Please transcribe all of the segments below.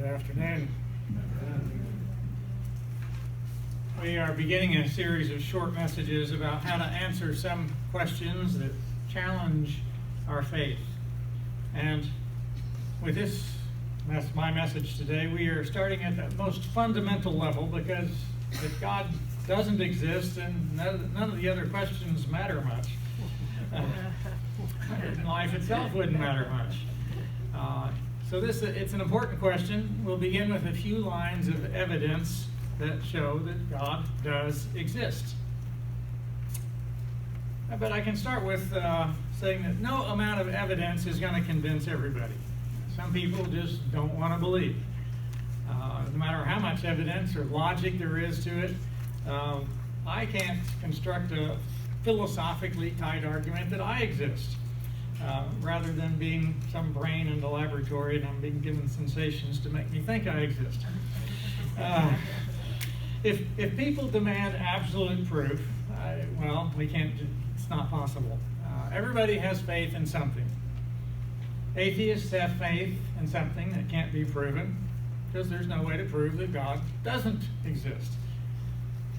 Good afternoon. We are beginning a series of short messages about how to answer some questions that challenge our faith. And with this, that's my message today, we are starting at the most fundamental level, because if God doesn't exist, then none of the other questions matter much. Life itself wouldn't matter much. So it's an important question. We'll begin with a few lines of evidence that show that God does exist. But I can start with saying that no amount of evidence is going to convince everybody. Some people just don't want to believe. No matter how much evidence or logic there is to it, I can't construct a philosophically tight argument that I exist. Rather than being some brain in the laboratory and I'm being given sensations to make me think I exist. If people demand absolute proof, we can't, it's not possible. Everybody has faith in something. Atheists have faith in something that can't be proven, because there's no way to prove that God doesn't exist.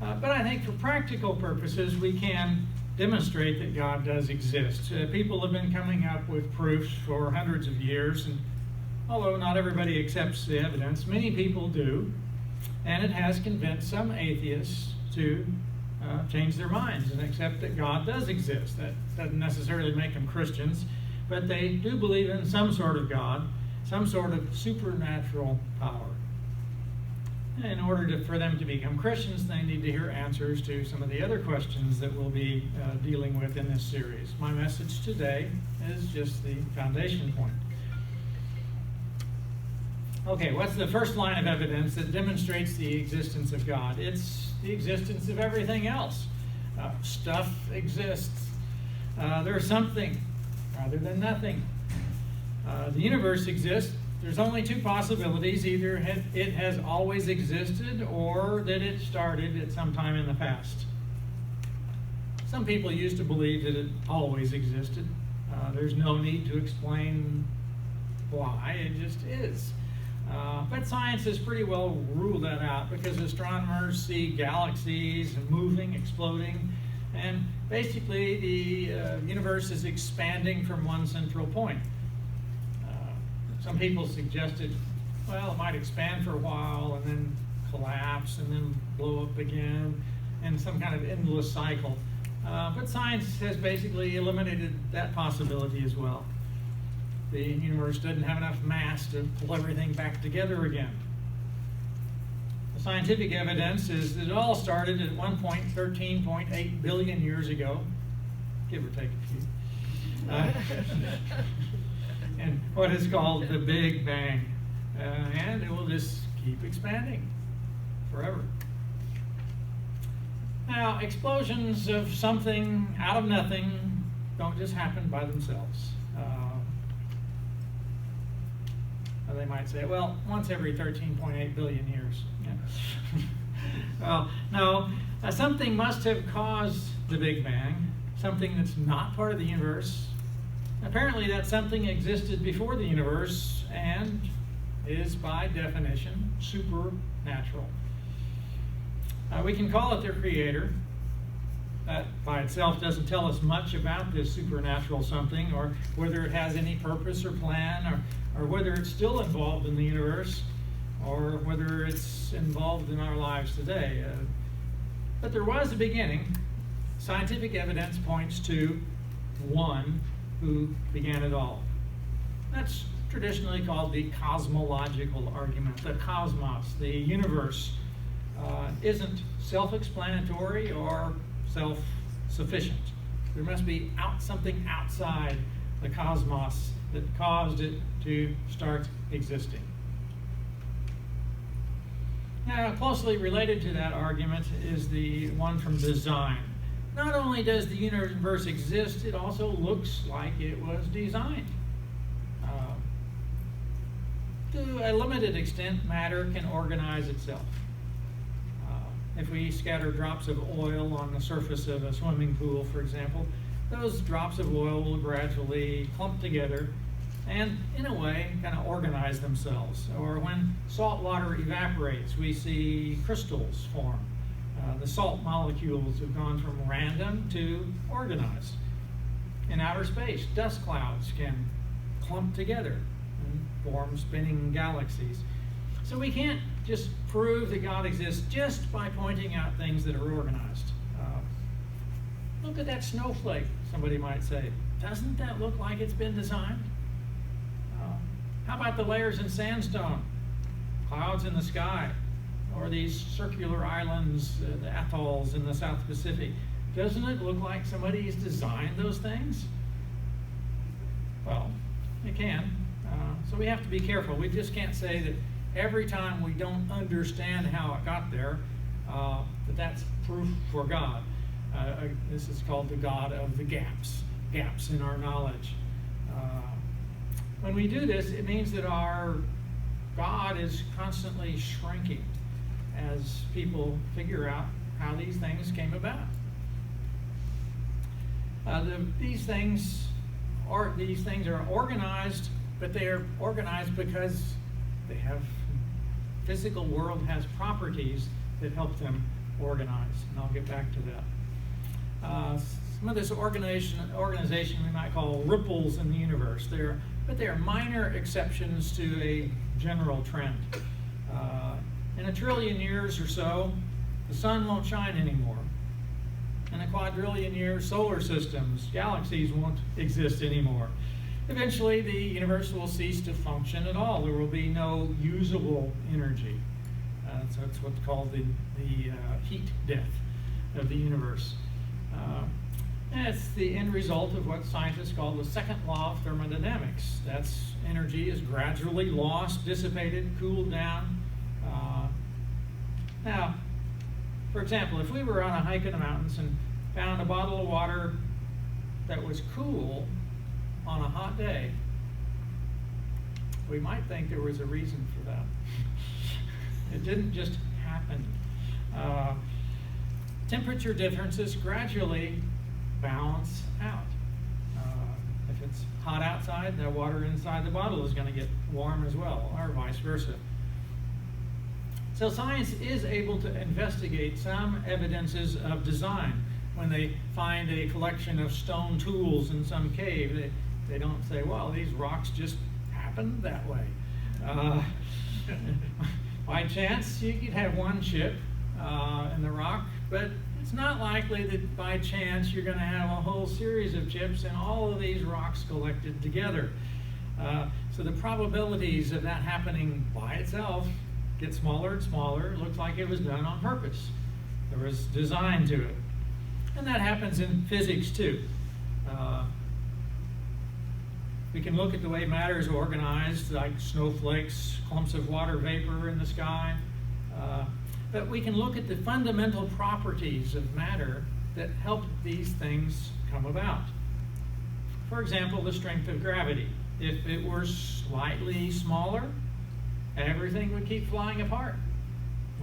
But I think for practical purposes, we can demonstrate that God does exist. People have been coming up with proofs for hundreds of years, and although not everybody accepts the evidence, many people do, and it has convinced some atheists to change their minds and accept that God does exist. That doesn't necessarily make them Christians, but they do believe in some sort of God, some sort of supernatural power. In order for them to become Christians, they need to hear answers to some of the other questions that we'll be dealing with in this series. My message today is just the foundation point. Okay, what's the first line of evidence that demonstrates the existence of God? It's the existence of everything else. Stuff exists. There's something rather than nothing. The universe exists. There's only two possibilities. Either it has always existed, or that it started at some time in the past. Some people used to believe that it always existed. There's no need to explain why, it just is. But science has pretty well ruled that out, because astronomers see galaxies moving, exploding, and basically the universe is expanding from one central point. Some people suggested, it might expand for a while and then collapse and then blow up again, and some kind of endless cycle. But science has basically eliminated that possibility as well. The universe doesn't have enough mass to pull everything back together again. The scientific evidence is that it all started at one point 13.8 billion years ago, give or take a few. And what is called the Big Bang. And it will just keep expanding forever. Now, explosions of something out of nothing don't just happen by themselves. They might say, once every 13.8 billion years. Yeah. No, something must have caused the Big Bang, something that's not part of the universe. Apparently that something existed before the universe and is by definition supernatural. We can call it the creator. That by itself doesn't tell us much about this supernatural something, or whether it has any purpose or plan, or whether it's still involved in the universe, or whether it's involved in our lives today. But there was a beginning. Scientific evidence points to one who began it all. That's traditionally called the cosmological argument. The cosmos, the universe, isn't self-explanatory or self-sufficient. There must be something outside the cosmos that caused it to start existing. Now, closely related to that argument is the one from design. Not only does the universe exist, it also looks like it was designed. To a limited extent, matter can organize itself. If we scatter drops of oil on the surface of a swimming pool, for example, those drops of oil will gradually clump together and in a way kind of organize themselves. Or when salt water evaporates, we see crystals form. The salt molecules have gone from random to organized. In outer space, dust clouds can clump together and form spinning galaxies. So we can't just prove that God exists just by pointing out things that are organized. Look at that snowflake, somebody might say. Doesn't that look like it's been designed? How about the layers in sandstone, clouds in the sky, or these circular islands, the atolls in the South Pacific? Doesn't it look like somebody's designed those things? Well, it can. So we have to be careful. We just can't say that every time we don't understand how it got there, that's proof for God. This is called the God of the gaps in our knowledge. When we do this, it means that our God is constantly shrinking as people figure out how these things came about. These things are organized, but they are organized because the physical world has properties that help them organize, and I'll get back to that. Some of this organization we might call ripples in the universe. But they are minor exceptions to a general trend. In 1 trillion years or so, the sun won't shine anymore. In a quadrillion years, solar systems, galaxies won't exist anymore. Eventually, the universe will cease to function at all. There will be no usable energy. So it's what's called the heat death of the universe. And it's the end result of what scientists call the second law of thermodynamics. That's energy is gradually lost, dissipated, cooled down. Now, for example, if we were on a hike in the mountains and found a bottle of water that was cool on a hot day, we might think there was a reason for that. It didn't just happen. Temperature differences gradually balance out. If it's hot outside, the water inside the bottle is going to get warm as well, or vice versa. So science is able to investigate some evidences of design. When they find a collection of stone tools in some cave, they don't say, well, these rocks just happened that way. By chance, you could have one chip in the rock, but it's not likely that by chance you're going to have a whole series of chips and all of these rocks collected together. So the probabilities of that happening by itself get smaller and smaller. It looks like it was done on purpose. There was design to it. And that happens in physics too. We can look at the way matter is organized, like snowflakes, clumps of water vapor in the sky. But we can look at the fundamental properties of matter that help these things come about. For example, the strength of gravity. If it were slightly smaller, everything would keep flying apart.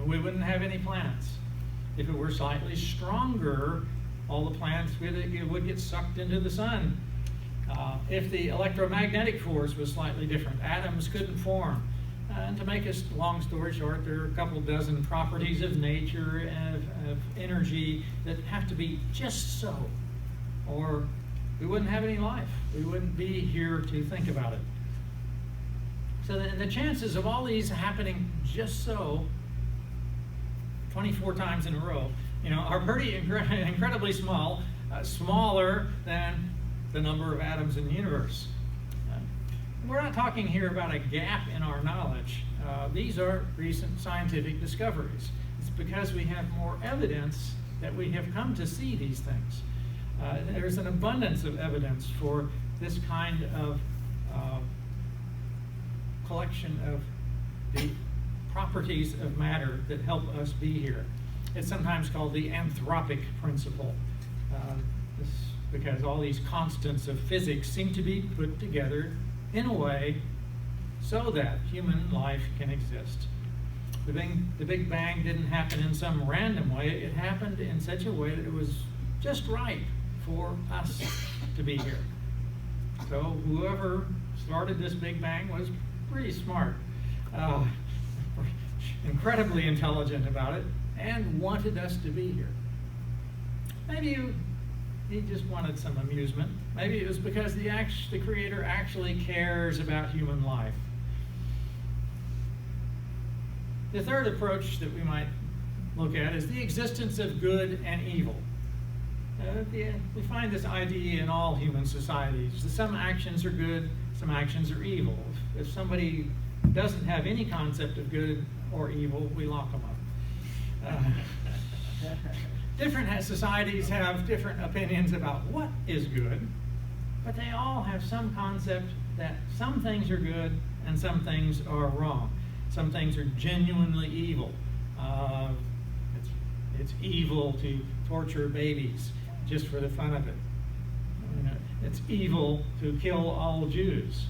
We wouldn't have any planets. If it were slightly stronger, all the planets would get sucked into the sun. If the electromagnetic force was slightly different, atoms couldn't form. And to make a long story short, there are a couple dozen properties of nature and of energy that have to be just so, or we wouldn't have any life. We wouldn't be here to think about it. So the chances of all these happening just so, 24 times in a row, are pretty incredibly small, smaller than the number of atoms in the universe. We're not talking here about a gap in our knowledge. These are recent scientific discoveries. It's because we have more evidence that we have come to see these things. There's an abundance of evidence for this kind of collection of the properties of matter that help us be here. It's sometimes called the anthropic principle. Because all these constants of physics seem to be put together in a way so that human life can exist. The Big Bang didn't happen in some random way. It happened in such a way that it was just right for us to be here. So whoever started this Big Bang was pretty smart, incredibly intelligent about it, and wanted us to be here. Maybe he just wanted some amusement. Maybe it was because the Creator actually cares about human life. The third approach that we might look at is the existence of good and evil. We find this idea in all human societies. Some actions are good, some actions are evil. If somebody doesn't have any concept of good or evil, we lock them up. Different societies have different opinions about what is good, but they all have some concept that some things are good and some things are wrong. Some things are genuinely evil. It's evil to torture babies just for the fun of it. It's evil to kill all Jews.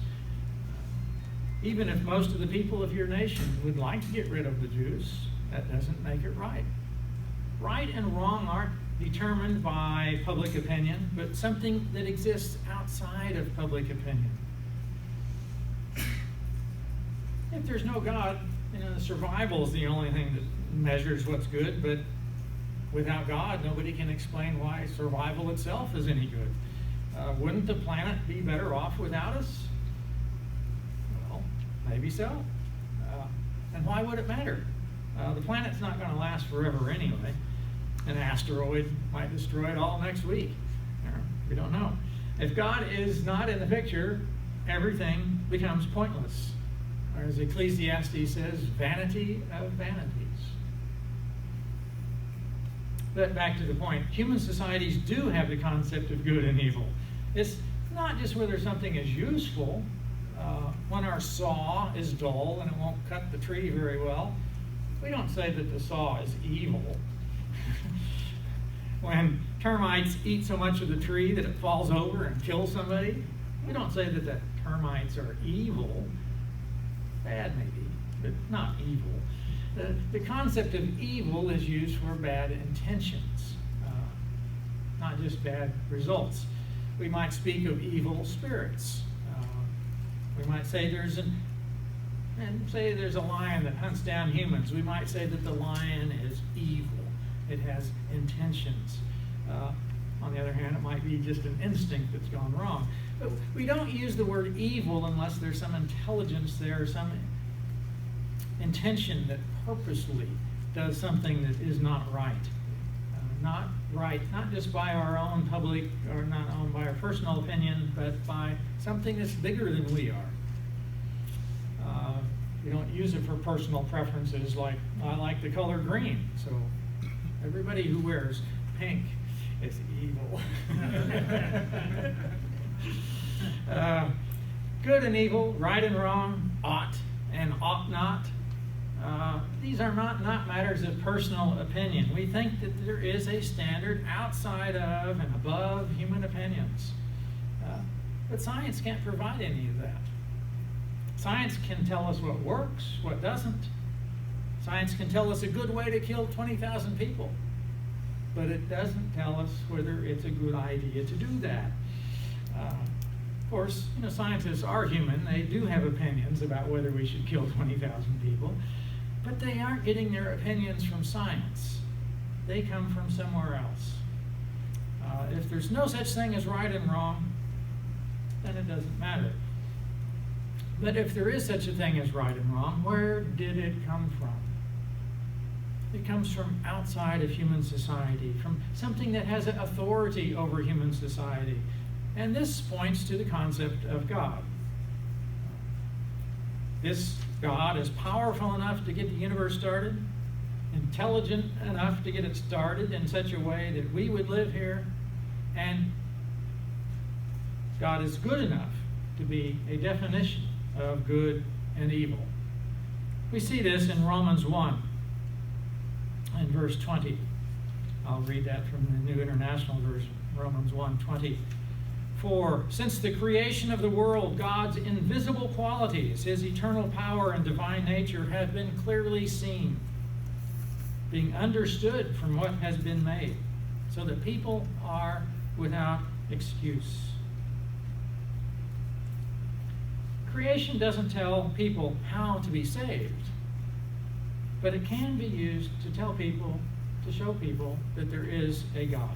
Even if most of the people of your nation would like to get rid of the Jews, that doesn't make it right. Right and wrong aren't determined by public opinion, but something that exists outside of public opinion. If there's no God, survival is the only thing that measures what's good, but without God, nobody can explain why survival itself is any good. Wouldn't the planet be better off without us? Well, maybe so. And why would it matter? The planet's not going to last forever anyway. An asteroid might destroy it all next week. We don't know. If God is not in the picture, everything becomes pointless. Or as Ecclesiastes says, vanity of vanities. But back to the point, human societies do have the concept of good and evil. It's not just whether something is useful. When our saw is dull and it won't cut the tree very well, we don't say that the saw is evil. When termites eat so much of the tree that it falls over and kills somebody, we don't say that the termites are evil. Bad maybe, but not evil. The concept of evil is used for bad intentions, not just bad results. We might speak of evil spirits. We might say there's a lion that hunts down humans. We might say that the lion is evil. It has intentions. On the other hand, it might be just an instinct that's gone wrong. But we don't use the word evil unless there's some intelligence there, some intention that purposely does something that is not right. Not right, not just by our own public or not owned by our personal opinion, but by something that's bigger than we are. We don't use it for personal preferences like, I like the color green, so everybody who wears pink is evil. Good and evil, right and wrong, ought and ought not. These are not matters of personal opinion. We think that there is a standard outside of and above human opinions. But science can't provide any of that. Science can tell us what works, what doesn't. Science can tell us a good way to kill 20,000 people. But it doesn't tell us whether it's a good idea to do that. Of course, scientists are human. They do have opinions about whether we should kill 20,000 people. But they aren't getting their opinions from science. They come from somewhere else. If there's no such thing as right and wrong, then it doesn't matter. But if there is such a thing as right and wrong, where did it come from? It comes from outside of human society, from something that has authority over human society. And this points to the concept of God. This God is powerful enough to get the universe started, intelligent enough to get it started in such a way that we would live here, and God is good enough to be a definition of good and evil. We see this in Romans 1 and verse 20. I'll read that from the New International Version, Romans 1:20. For since the creation of the world, God's invisible qualities, his eternal power and divine nature have been clearly seen, being understood from what has been made, so that people are without excuse. creation doesn't tell people how to be saved, but it can be used to tell people, to show people that there is a God.